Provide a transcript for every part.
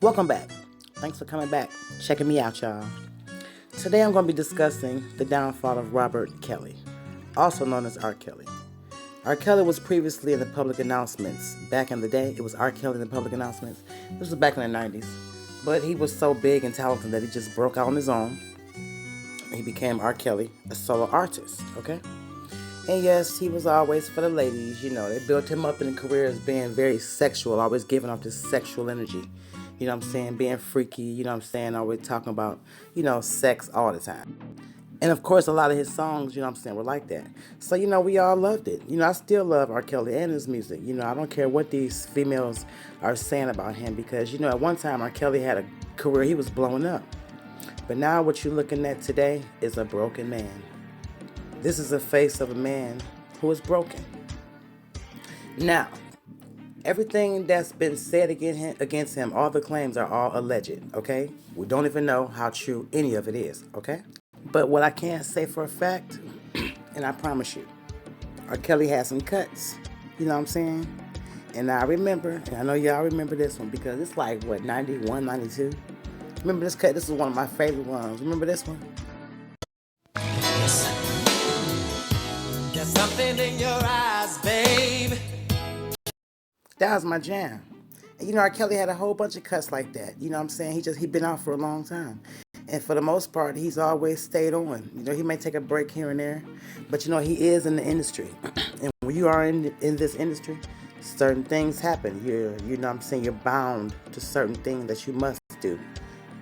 Welcome back. Thanks for coming back. Checking me out, y'all. Today I'm going to be discussing the downfall of Robert Kelly, also known as R. Kelly. R. Kelly was previously in the public announcements. Back in the day, it was R. Kelly in the public announcements. This was back in the 90s. But he was so big and talented that he just broke out on his own. He became R. Kelly, a solo artist, okay? And yes, he was always for the ladies, they built him up in a career as being very sexual, always giving off this sexual energy. You know what I'm saying? Being freaky, always talking about, sex all the time. And of course, a lot of his songs, were like that. So, we all loved it. I still love R. Kelly and his music. I don't care what these females are saying about him because, at one time, R. Kelly had a career, he was blowing up. But now what you're looking at today is a broken man. This is the face of a man who is broken. Now, everything that's been said against him, all the claims are all alleged, okay? We don't even know how true any of it is, okay? But what I can say for a fact, and I promise you, R. Kelly had some cuts, you know what I'm saying? And I remember, and I know y'all remember this one because it's like, 91, 92? Remember this cut? This is one of my favorite ones. Remember this one? There's something in your eyes, babe. That was my jam. And R. Kelly had a whole bunch of cuts like that. You know what I'm saying? He been out for a long time. And for the most part, he's always stayed on. He may take a break here and there, but he is in the industry. And when you are in this industry, certain things happen. You're bound to certain things that you must do.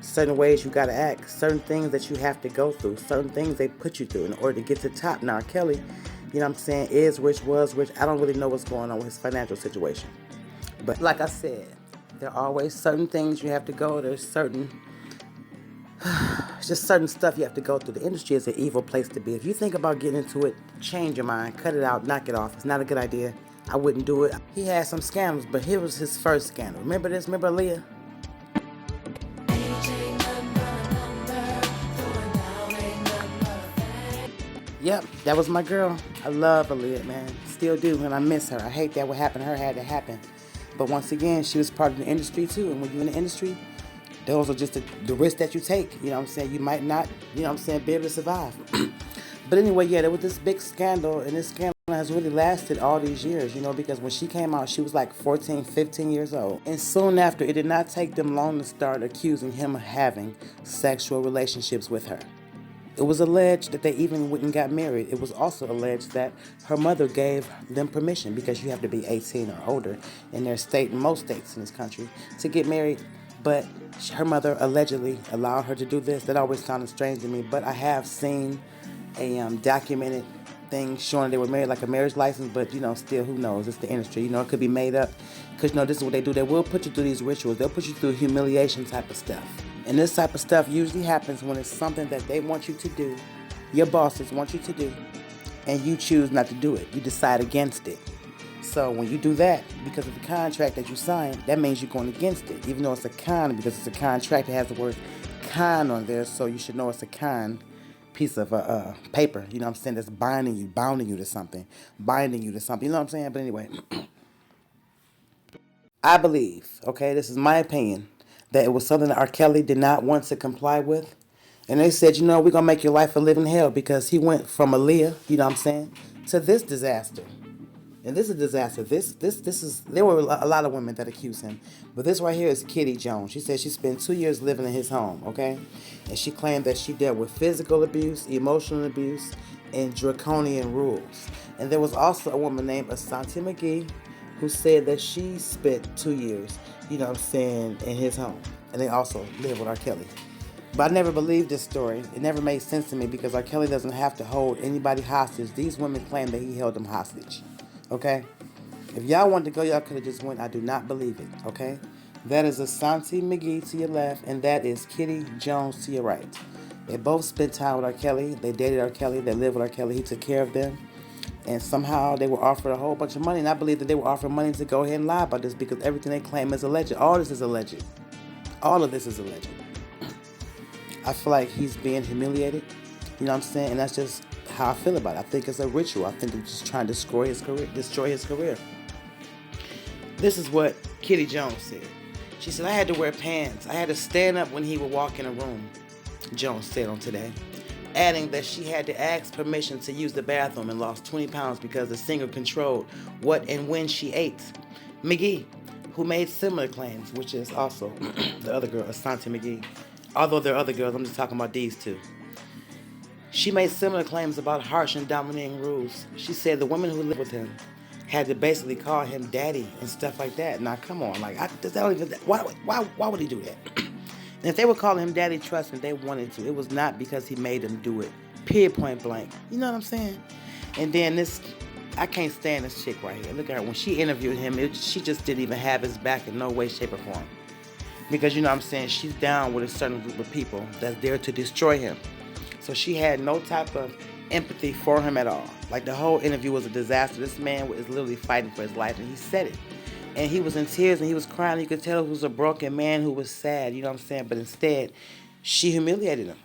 Certain ways you gotta act, certain things that you have to go through, certain things they put you through in order to get to the top. Now, R. Kelly, is rich, was rich. I don't really know what's going on with his financial situation. But like I said, there are always certain things you have to go. There's just certain stuff you have to go through. The industry is an evil place to be. If you think about getting into it, change your mind, cut it out, knock it off. It's not a good idea. I wouldn't do it. He had some scandals, but here was his first scandal. Remember this? Remember Aaliyah? Yep, that was my girl. I love Aaliyah, man. Still do, and I miss her. I hate that what happened to her had to happen. But once again, she was part of the industry too. And when you're in the industry, those are just the risks that you take. You might not, be able to survive. But anyway, there was this big scandal, and this scandal has really lasted all these years, because when she came out, she was like 14, 15 years old. And soon after, it did not take them long to start accusing him of having sexual relationships with her. It was alleged that they even went and got married. It was also alleged that her mother gave them permission because you have to be 18 or older in their state, in most states in this country, to get married. But her mother allegedly allowed her to do this. That always sounded strange to me. But I have seen a documented thing showing they were married, like a marriage license. But, still, who knows? It's the industry. It could be made up. Because, this is what they do. They will put you through these rituals. They'll put you through humiliation type of stuff. And this type of stuff usually happens when it's something that they want you to do, your bosses want you to do, and you choose not to do it. You decide against it. So when you do that, because of the contract that you signed, that means you're going against it. Even though it's a con, because it's a contract, it has the word con on there, so you should know it's a con piece of paper, that's bounding you to something, binding you to something, But anyway, I believe, this is my opinion, that it was something that R. Kelly did not want to comply with. And they said, we're going to make your life a living hell because he went from Aaliyah, to this disaster. And this is a disaster. This is, there were a lot of women that accused him. But this right here is Kitty Jones. She said she spent 2 years living in his home, okay? And she claimed that she dealt with physical abuse, emotional abuse, and draconian rules. And there was also a woman named Asante McGee who said that she spent 2 years, in his home. And they also lived with R. Kelly. But I never believed this story. It never made sense to me because R. Kelly doesn't have to hold anybody hostage. These women claim that he held them hostage. Okay? If y'all wanted to go, y'all could have just went. I do not believe it. Okay? That is Asante McGee to your left, and that is Kitty Jones to your right. They both spent time with R. Kelly. They dated R. Kelly. They lived with R. Kelly. He took care of them. And somehow they were offered a whole bunch of money. And I believe that they were offered money to go ahead and lie about this because everything they claim is alleged. All this is alleged. All of this is alleged. I feel like he's being humiliated. And that's just how I feel about it. I think it's a ritual. I think they're just trying to destroy his career. This is what Kitty Jones said. She said, I had to wear pants. I had to stand up when he would walk in a room, Jones said on Today, adding that she had to ask permission to use the bathroom and lost 20 pounds because the singer controlled what and when she ate. McGee, who made similar claims, which is also the other girl, Asante McGee. Although there are other girls, I'm just talking about these two. She made similar claims about harsh and dominating rules. She said the women who lived with him had to basically call him daddy and stuff like that. Now, come on, like, why would he do that? And if they were calling him daddy, trust me, they wanted to. It was not because he made them do it. Period, point blank. You know what I'm saying? And then I can't stand this chick right here. Look at her. When she interviewed him, she just didn't even have his back in no way, shape, or form. Because, you know what I'm saying, she's down with a certain group of people that's there to destroy him. So she had no type of empathy for him at all. Like, the whole interview was a disaster. This man is literally fighting for his life, and he said it. And he was in tears, and he was crying. You could tell he was a broken man who was sad, you know what I'm saying? But instead, she humiliated him.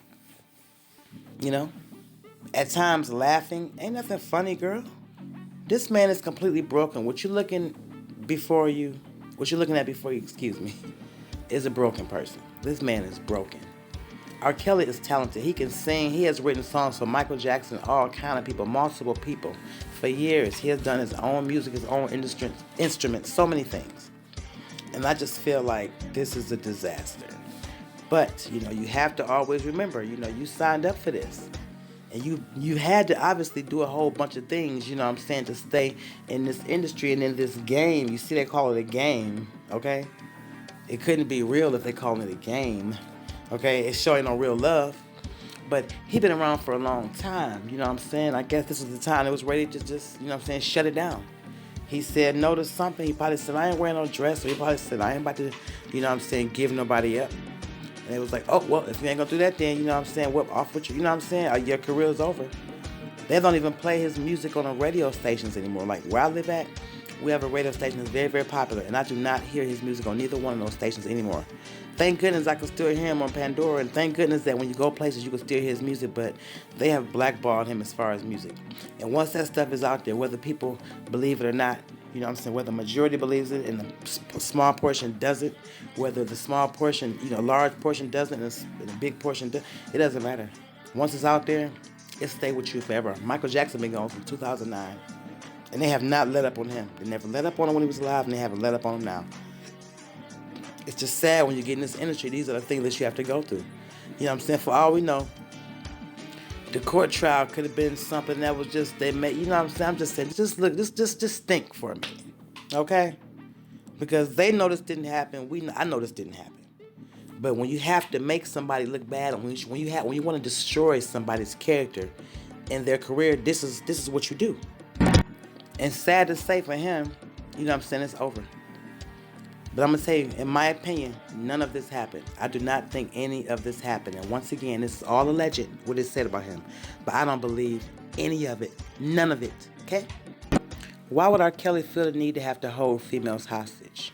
You know? At times laughing. Ain't nothing funny, girl. This man is completely broken. What you're looking at before you, excuse me, is a broken person. This man is broken. R.kelly is talented. He can sing. He has written songs for Michael Jackson, all kind of people, multiple people. For years, he has done his own music, his own instruments, so many things. And I just feel like this is a disaster. But, you know, you have to always remember, you know, you signed up for this. And you had to obviously do a whole bunch of things, you know what I'm saying, to stay in this industry and in this game. You see, they call it a game, okay? It couldn't be real if they call it a game. Okay, it's showing no real love. But he been around for a long time, you know what I'm saying? I guess this was the time it was ready to just, you know what I'm saying, shut it down. He said no to something. He probably said, I ain't wearing no dress. Or he probably said, I ain't about to, you know what I'm saying, give nobody up. And it was like, oh, well, if you ain't gonna do that then, you know what I'm saying, whip off with you, you know what I'm saying, your career's over. They don't even play his music on the radio stations anymore. Like, where I live at, we have a radio station that's very, very popular, and I do not hear his music on neither one of those stations anymore. Thank goodness I can still hear him on Pandora, and thank goodness that when you go places, you can still hear his music, but they have blackballed him as far as music. And once that stuff is out there, whether people believe it or not, you know what I'm saying, whether the majority believes it and a small portion doesn't, whether the small portion, you know, large portion doesn't and a big portion does, it doesn't matter. Once it's out there, it stay with you forever. Michael Jackson been gone from 2009. And they have not let up on him. They never let up on him when he was alive, and they haven't let up on him now. It's just sad when you get in this industry. These are the things that you have to go through. You know what I'm saying? For all we know, the court trial could have been something that was just, they made, you know what I'm saying? I'm just saying, just look, just think for a minute, okay? Because they know this didn't happen. I know this didn't happen. But when you have to make somebody look bad, when you want to destroy somebody's character and their career, this is what you do. And sad to say for him, you know what I'm saying, it's over. But I'm going to tell you, in my opinion, none of this happened. I do not think any of this happened. And once again, this is all alleged, what is said about him. But I don't believe any of it. None of it. Okay? Why would R.kelly feel the need to have to hold females hostage?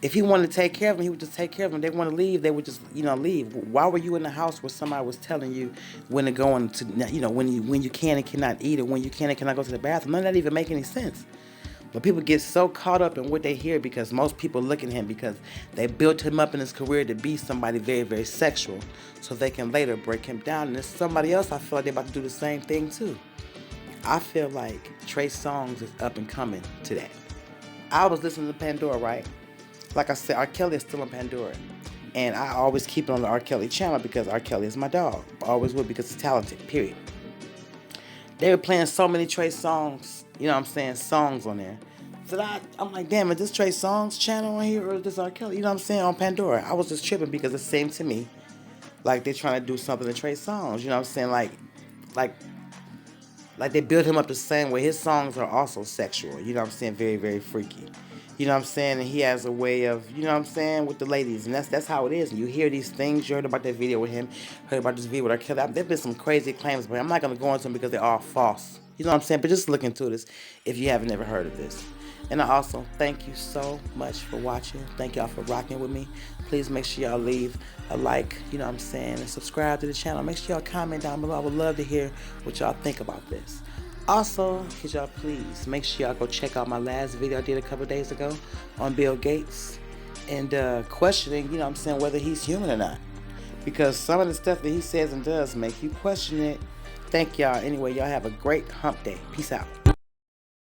If he wanted to take care of them, he would just take care of them. They want to leave, they would just, you know, leave. Why were you in the house where somebody was telling you when to go and to, you know, when you can and cannot eat, or when you can and cannot go to the bathroom? None of that even make any sense. But people get so caught up in what they hear because most people look at him because they built him up in his career to be somebody very, very sexual, so they can later break him down. And there's somebody else I feel like they're about to do the same thing too. I feel like Trey Songz is up and coming to that. I was listening to Pandora, right? Like I said, R.kelly is still on Pandora. And I always keep it on the R.kelly channel because R.kelly is my dog. I always will because he's talented, period. They were playing so many Trey Songz, you know what I'm saying, songs on there. So I'm like, damn, is this Trey Songz channel on here or is this R.kelly? You know what I'm saying, on Pandora. I was just tripping because it seemed to me like they're trying to do something to Trey Songz. You know what I'm saying? Like they build him up the same way. His songs are also sexual. You know what I'm saying? Very, very freaky. You know what I'm saying? And he has a way of, you know what I'm saying, with the ladies. And that's how it is. And you hear these things. You heard about that video with him. Heard about this video with R.kelly. There's been some crazy claims, but I'm not going to go into them because they're all false. You know what I'm saying? But just look into this if you haven't ever heard of this. And I also thank you so much for watching. Thank y'all for rocking with me. Please make sure y'all leave a like, you know what I'm saying, and subscribe to the channel. Make sure y'all comment down below. I would love to hear what y'all think about this. Also, could y'all please make sure y'all go check out my last video I did a couple days ago on Bill Gates. and questioning, you know what I'm saying, whether he's human or not. Because some of the stuff that he says and does make you question it. Thank y'all. Anyway, y'all have a great hump day. Peace out.